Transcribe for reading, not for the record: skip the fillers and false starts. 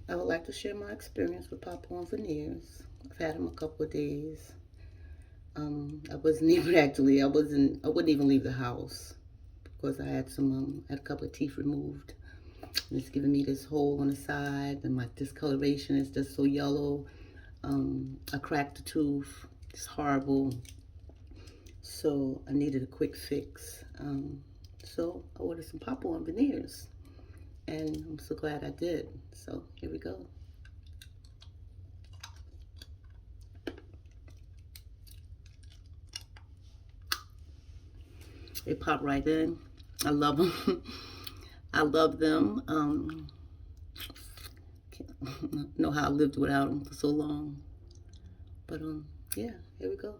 I would like to share my experience with pop-on veneers. I've had them a couple of days. I wasn't even actually, I wouldn't even leave the house because I had had a couple of teeth removed. And it's giving me this hole on the side, and my discoloration is just so yellow. I cracked a tooth. It's horrible. So I needed a quick fix. So I ordered some pop-on veneers, and I'm so glad I did. So here we go. They pop right in. I love them. I love them. Can't know how I lived without them for so long. But yeah, here we go.